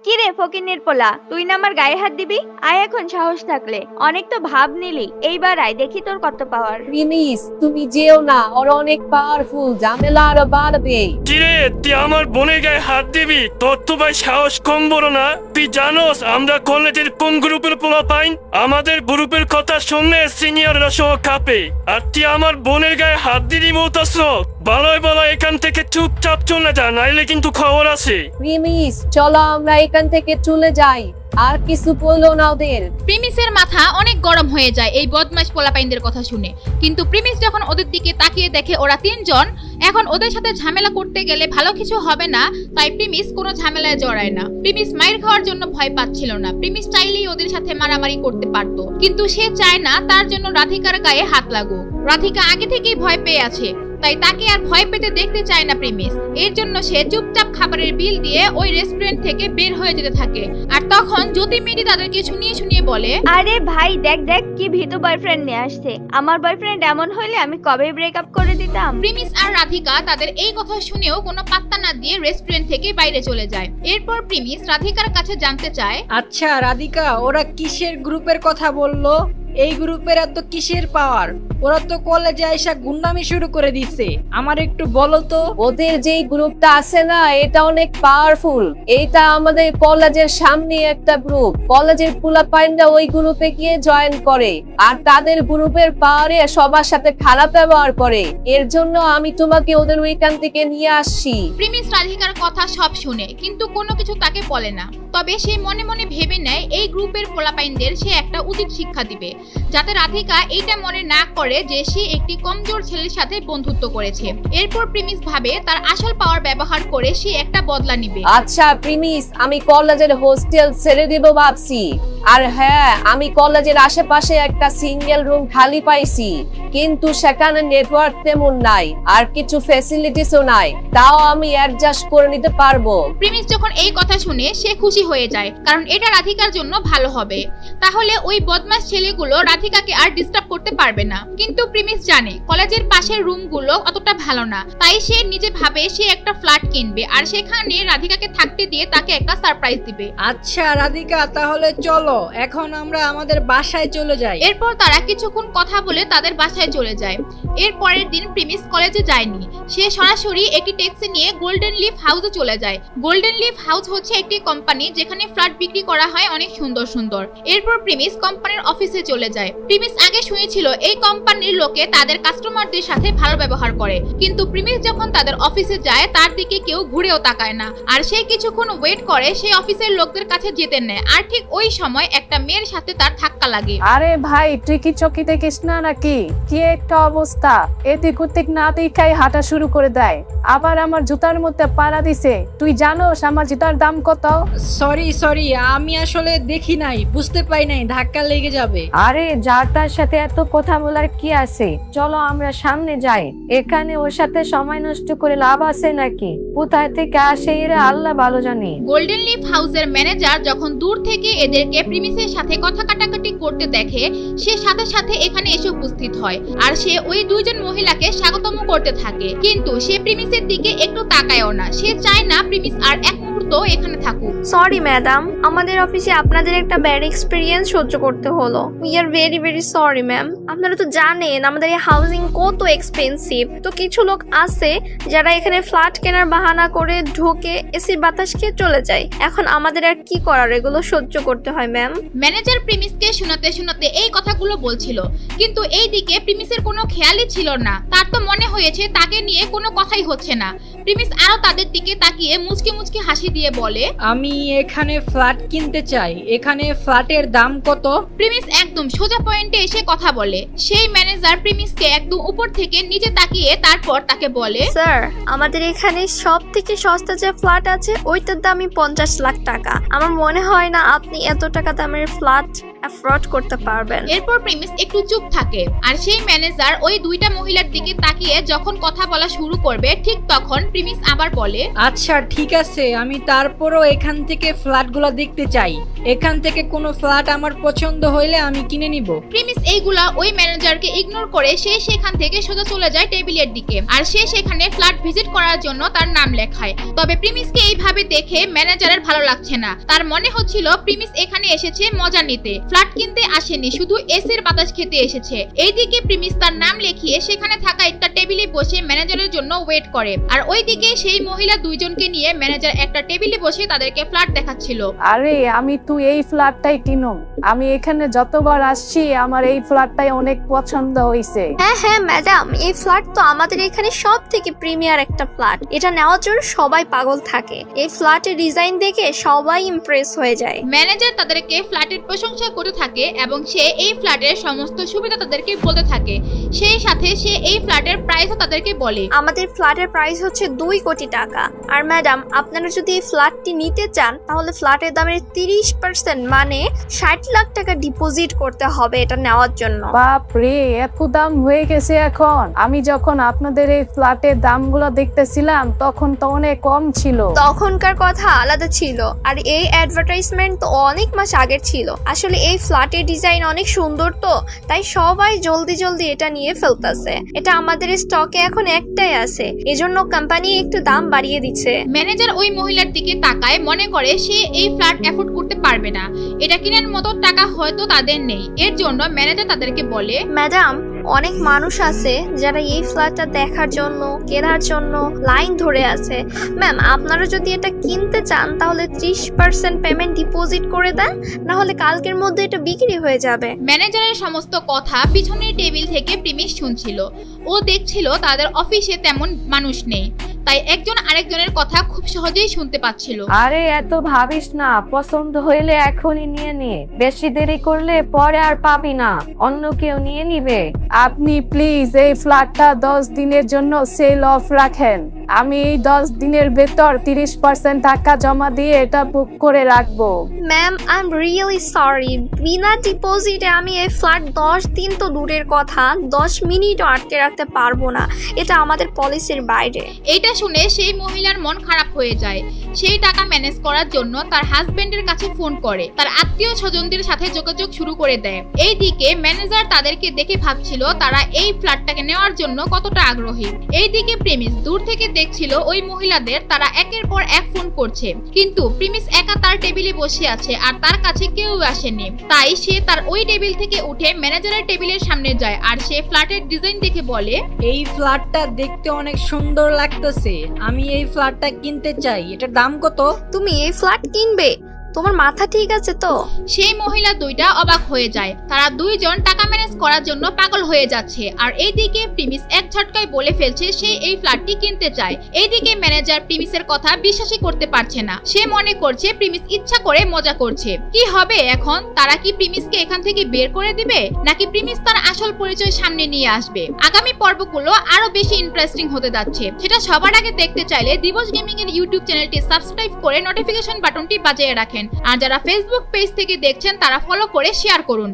কি রে ফকিন্নির পোলা, তুই না আমার গায়ে হাত দিবি? আয় এখন সাহস থাকলে, অনেক তো ভাব নিলি, এইবার আয় দেখি তোর কত পাওয়ার। প্রিমিস তুমি যেও না, ওর অনেক পাওয়ারফুল, ঝামেলা আরো বাড়বে। কিরে তুই আমার বোনের গায়ে হাত দিবি? তোর তো ভাই সাহস কম বড় না। তুই জানোস আমরা কলেজের কোন গ্রুপের পোলা পাই? আমাদের গ্রুপের কথা শুনলে সিনিয়ররা সহ কাঁপে, আর তুই আমার বোনের গায়ে হাত দিবি বলতেছ? ভালোই ভালো এখান থেকে চুপচাপ চলে যা, নাইলে কিন্তু খবর আছে। প্রিমিস চলো আমরা এখান থেকে চলে যাই, আর কিছু বললো না ওদের। প্রিমিসের মাথা অনেক গরম হয়ে যায় এই বদমাশ পোলাপাইনদের কথা শুনে। কিন্তু প্রিমিস যখন ওদের দিকে তাকিয়ে দেখে ওরা তিনজন, এখন ওদের সাথে ঝামেলা করতে গেলে ভালো কিছু হবে না, তাই প্রিমিস কোনো ঝামেলায় জড়ায় না। প্রিমিস মাইর খাওয়ার জন্য ভয় পাচ্ছিল না। প্রিমিস চাইলেই ওদের সাথে মারামারি করতে পারতো, কিন্তু সে চায় না তার জন্য রাধিকার গায়ে হাত লাগুক। রাধিকা আগে থেকেই ভয় পেয়ে আছে, তাই তাকে আর ভয় পেতে দেখতে চায় না প্রিমিস। এর জন্য সে চুপচাপ খাবারের বিল দিয়ে ওই রেস্টুরেন্ট থেকে বের হয়ে যেতে থাকে। আর তখন জ্যোতি মেয়েটি তাদেরকে শুনিয়ে শুনিয়ে বলে, আরে ভাই দেখ দেখ কি ভীতু বয়ফ্রেন্ড নিয়ে আসছে। আমার বয়ফ্রেন্ড এমন হইলে আমি কবে ব্রেকআপ করে দিতাম। প্রিমিস আর রাধিকা তাদের এই কথা শুনেও কোনো পাত্তা না দিয়ে রেস্টুরেন্ট থেকে বাইরে চলে যায়। এরপর প্রিমিস রাধিকার কাছে জানতে চায়, আচ্ছা রাধিকা, ওরা কিসের গ্রুপের কথা বললো? এই গ্রুপের এত কিসের পাওয়ার? ওরা তো কলেজে আইসা গুন্ডামি শুরু করে দিছে, আমার একটু বলো তো। ওদের যেই গ্রুপটা আছে না, এটা অনেক পাওয়ারফুল। এইটা আমাদের কলেজের সামনে একটা গ্রুপ। কলেজের পোলাপাইনরা ওই গ্রুপে গিয়ে জয়েন করে, আর তাদের গ্রুপের পাওয়ারে সবার সাথে খারাপ ব্যবহার করে। এর জন্য আমি তোমাকে ওদের ওইখান থেকে নিয়ে আসছি। প্রিমিস রাধিকার কথা সব শুনে কিন্তু কোনো কিছু তাকে বলে না। তবে সে মনে মনে ভেবে নেয় এই গ্রুপের পোলাপাইনদের সে একটা উচিত শিক্ষা দিবে, যাতে রাধিকা এইটা মনে না করে যে সে একটি কমজোর ছেলের সাথে বন্ধুত্ব করেছে। এরপর প্রিমিস ভাবে তার আসল পাওয়ার ব্যবহার করে সে একটা বদলা নিবে। আচ্ছা প্রিমিস, আমি কলেজের হোস্টেল ছেড়ে দিব ভাবছি। আর হ্যাঁ, আমি কলেজের আশেপাশে একটা সিঙ্গেল রুম খালি পাইছি, কিন্তু সেখানে নেটওয়ার্ক তেমন নাই, আর কিছু ফ্যাসিলিটিসও নাই। তাও আমি অ্যাডজাস্ট করে নিতে পারবো। প্রিমিস যখন এই কথা শুনে সে খুশি হয়ে যায়, কারণ এটা রাধিকার জন্য ভালো হবে। তাহলে ওই বদমাশ ছেলেগুলো রাধিকাকে আর ডিস্টার্ব করতে পারবে না। কিন্তু প্রিমিস জানে কলেজের পাশের রুমগুলো অতটা ভালো না, তাই সে নিজে ভাবে সে একটা ফ্ল্যাট কিনবে, আর সেখানে রাধিকাকে থাকতে দিয়ে তাকে একটা সারপ্রাইজ দিবে। আচ্ছা রাধিকা, তাহলে চলো এখন আমরা আমাদের বাসায় চলে যাই। এরপর তারা কিছুক্ষণ কথা বলে তাদের বাসায় চলে যায়। এর পরের দিন প্রিমিস কলেজে যায়নি, সে সরাসরি একটি ট্যাক্সি নিয়ে গোল্ডেন লিফ হাউসে চলে যায়। গোল্ডেন লিফ হাউস হচ্ছে একটি কোম্পানি যেখানে ফ্ল্যাট বিক্রি করা হয় অনেক সুন্দর সুন্দর। এরপর প্রিমিস কোম্পানির অফিসে চলে যায়। প্রিমিস আগে শুনেছিল এই কোম্পানির লোকে তাদের কাস্টমারদের সাথে ভালো ব্যবহার করে, কিন্তু প্রিমিস যখন তাদের অফিসে যায় তার দিকে কেউ ঘুরেও তাকায় না। আর সে কিছুক্ষণ ওয়েট করে, সেই অফিসের লোকদের কাছে যেতে নেয়। আর ঠিক ওই সময় একটা মেয়ের সাথে তার ধাক্কা লাগে। আরে ভাই, তুই কি চকি দেখিস না নাকি? কি একটা অবস্থা! এদিক ওদিক না দেখাই হাঁটা শুরু করে দেয়, আবার আমার জুতার মধ্যে পাড়া দিছে। তুই জানোস আমার জুতার দাম কত? সরি, আমি আসলে দেখি নাই, বুঝতে পাই নাই, ধাক্কা লেগে যাবে। আরে যার তার সাথে এত কথা বলার কি আছে? চলো আমরা সামনে যাই, এখানে ওর সাথে সময় নষ্ট করে লাভ আছে নাকি? কোথায় থেকে আসে এরা আল্লাহ ভালো জানে। গোল্ডেন লিফ হাউসের ম্যানেজার যখন দূর থেকে এদেরকে প্রিমিসের সাথে কথা কাটাকাটি করতে দেখে, সে সাথে সাথে এখানে এসে উপস্থিত হয়, আর সে ওই দুইজন মহিলাকে স্বাগতম করতে থাকে। কিন্তু সে প্রিমিসের দিকে একটু তাকায়ও না, সে চায় না প্রিমিস আর এক মুহূর্ত এখানে থাকুক। সরি ম্যাডাম, আমাদের অফিসে আপনাদের একটা ব্যাড এক্সপেরিয়েন্স সহ্য করতে হলো। We are very very sorry ma'am. আপনারা তো জানেন আমাদের এই হাউজিং কত এক্সপেন্সিভ। তো কিছু লোক আছে যারা এখানে ফ্ল্যাট কেনার বাহানা করে ঢোকে, এসির বাতাস খেয়ে চলে যায়। এখন আমাদের আর কি করার, এগুলো সহ্য করতে হয় ম্যাম। ম্যানেজার প্রিমিসকে শোনাতে শোনাতে এই কথাগুলো বলছিল, কিন্তু এই দিকে প্রিমিসের কোনো খেয়ালই ছিল না। তার তো মনে হয়েছে তাকে নিয়ে কোনো কথাই হচ্ছে না। প্রিমিস আরো তাদের দিকে তাকিয়ে মুচকি মুচকি হাসি দিয়ে বলে, আমি এখানে ফ্ল্যাট কিনতে চাই, এখানে ফ্ল্যাটের দাম কত? প্রিমিস একদম সোজা পয়েন্টে এসে কথা বলে। সেই ম্যানেজার প্রিমিসকে একদম উপর থেকে নিচে তাকিয়ে তারপর তাকে বলে, স্যার, আমাদের এখানে সব থেকে সস্তা যে ফ্ল্যাট আছে ওইটার দামই 50 লাখ টাকা। আমার মনে হয় না আপনি এত টাকা দামের ফ্ল্যাট অ্যাফোর্ড করতে পারবেন। এরপর প্রিমিস একটু চুপ থাকে, আর সেই ম্যানেজার ওই দুইটা মহিলার দিকে তাকিয়ে যখন কথা বলা শুরু করবে, ঠিক তখন প্রিমিস আবার বলে, আচ্ছা ঠিক আছে, আমি আমি তারপরও এখান থেকে ফ্ল্যাটগুলো দেখতে চাই। এখান থেকে কোনো ফ্ল্যাট আমার পছন্দ হইলে আমি কিনে নিব। প্রিমিস এইগুলা ওই ম্যানেজারকে ইগনোর করে সে সেখান থেকে সোজা চলে যায় টেবিলের দিকে, আর সে সেখানে ফ্ল্যাট ভিজিট করার জন্য তার নাম লেখায়। তবে প্রিমিসকে এইভাবে দেখে ম্যানেজারের ভালো লাগছে না। তার মনে হচ্ছিল প্রিমিস এখানে এসেছে মজা নিতে, ফ্ল্যাট কিনতে আসেনি, শুধু এসির বাতাস খেতে এসেছে। এইদিকে প্রিমিস তার নাম লিখিয়ে সেখানে থাকা একটা টেবিলে বসে ম্যানেজারের জন্য ওয়েট করে, আর ওইদিকে সেই মহিলা দুইজনকে নিয়ে ম্যানেজার একটা টেবিলে বসে তাদেরকে ফ্ল্যাট দেখাচ্ছিল। আরে আমি তুই এই ফ্ল্যাটটাই কিনুম। আমি এখানে যতবার আসছি আমার এই ফ্ল্যাটটাই অনেক পছন্দ হয়েছে। হ্যাঁ ম্যাডাম, এই ফ্ল্যাট তো আমাদের এখানে সব থেকে প্রিমিয়ার একটা ফ্ল্যাট। এটা নেওয়ার জন্য সবাই পাগল থাকে। এই ফ্ল্যাটের ডিজাইন দেখে সবাই ইমপ্রেস হয়ে যায়। ম্যানেজার তাদেরকে ফ্ল্যাটের প্রশংসা করতে থাকে এবং সে এই ফ্ল্যাটের সমস্ত সুবিধা তাদেরকে বলতে থাকে। সেই সাথে সে এই ফ্ল্যাটের প্রাইসও তাদেরকে বলে। আমাদের ফ্ল্যাটের প্রাইস হচ্ছে 2 কোটি টাকা। আর ম্যাডাম, আপনারা যদি এই ফ্ল্যাটটি নিতে চান তাহলে ফ্ল্যাটের দামের 30% মানে 60 লাখ টাকা ডিপোজিট করতে হবে এটা নেওয়ার জন্য। বাপ রে, এত দাম হয়ে গেছে এখন। আমি যখন আপনাদের এই ফ্ল্যাটের দামগুলো দেখতেছিলাম তখন তো অনেক কম ছিল। তখনকার কথা আলাদা ছিল, আর এই অ্যাডভার্টাইজমেন্ট তো অনেক মাস আগের ছিল। আসলে এই ফ্ল্যাটের ডিজাইন অনেক সুন্দর, তো তাই সবাই জলদি জলদি এটা নিয়ে ফেলতেছে। এটা আমাদের স্টকে এখন একটাই আছে, এজন্য কোম্পানি একটু দাম বাড়িয়ে দিচ্ছে। ম্যানেজার ওই মহিলার দিকে তাকায়, মনে করে সে এই ফ্ল্যাট এফোর্ড করতে পারবে না, এটা কেনার মতো টাকা হয়তো তাদের নেই। এর জন্য ম্যানেজার তাদেরকে বলে, ম্যাডাম, অনেক মানুষ আছে যারা এই ফ্ল্যাটটা দেখার জন্য, কেনার জন্য লাইন ধরে আছে। ম্যাম, আপনারা যদি এটা কিনতে চান তাহলে 30% পেমেন্ট ডিপোজিট করে দেন, না হলে কালকের মধ্যে এটা বিক্রি হয়ে যাবে। ম্যানেজারের সমস্ত কথা পিছনের টেবিল থেকে প্রিমিস শুনছিল। ও দেখছিল তাদের অফিসে তেমন মানুষ নেই, তাই একজন আরেকজনের কথা খুব সহজেই শুনতে পাচ্ছিল। আরে এত ভাবিস না, পছন্দ হইলে এখনই নিয়ে নে, বেশি দেরি করলে পরে আর পাবি না, অন্য কেউ নিয়ে নিবে। আপনি প্লিজ এই ফ্ল্যাটটা 10 দিনের জন্য সেল অফ রাখেন। আমি এই 10 দিনের ভেতর 30% টাকা জমা দিয়ে এটা বুক করে রাখবো। Ma'am, I am really sorry. বিনা ডিপোজিটে আমি এই ফ্ল্যাট 10 দিন তো দূরের কথা, 10 মিনিটও আটকে রাখতে পারবো না। এটা আমাদের পলিসির বাইরে। এইটা শুনে সেই মহিলার মন খারাপ হয়ে যায়। সেই টাকা ম্যানেজ করার জন্য তার হাজবেন্ডের কাছে ফোন করে, তার আত্মীয় স্বজনদের সাথে যোগাযোগ শুরু করে দেয়। এইদিকে ম্যানেজার তাদেরকে দেখে ভাবছিল তারা এই ফ্ল্যাটটাকে নেওয়ার জন্য কতটা আগ্রহী। এইদিকে প্রিমিস দূর থেকে দেখছিল ওই মহিলাদের তারা একের পর এক ফোন করছে, কিন্তু প্রিমিস একা তার টেবিলে বসে আছে আর তার কাছে কেউ আসেনি। তাই সে তার ওই টেবিল থেকে উঠে ম্যানেজারের টেবিলের সামনে যায় আর সে ফ্ল্যাটের ডিজাইন দেখে বলে, এই ফ্ল্যাটটা দেখতে অনেক সুন্দর লাগতেছে। আমি এই ফ্ল্যাটটা কিনতে চাই। এটার দাম কত? তুমি এই ফ্ল্যাট কিনবে? তোমার মাথা ঠিক আছে তো? সেই মহিলা দুইটা অবাক হয়ে যায়। তারা দুইজন টাকা ম্যানেজ করার জন্য পাগল হয়ে যাচ্ছে, আর এইদিকে প্রিমিস এক ঝটকায় বলে ফেলছে সে এই ফ্ল্যাটটি কিনতে চায়। এইদিকে ম্যানেজার প্রিমিসের কথা বিশ্বাসই করতে পারছে না। সে মনে করছে প্রিমিস ইচ্ছা করে মজা করছে। কি হবে এখন? তারা কি প্রিমিসকে এখান থেকে বের করে দিবে, নাকি প্রিমিস তার আসল পরিচয় সামনে নিয়ে আসবে? আগামী পর্বগুলো আরো বেশি ইন্টারেস্টিং হতে যাচ্ছে। সেটা সবার আগে দেখতে চাইলে দিবস গেমিং এর ইউটিউব চ্যানেলটি সাবস্ক্রাইব করে নোটিফিকেশন বাটনটি বাজিয়ে রাখেন। আর যারা ফেসবুক পেজ থেকে দেখছেন তারা ফলো করে শেয়ার করুন।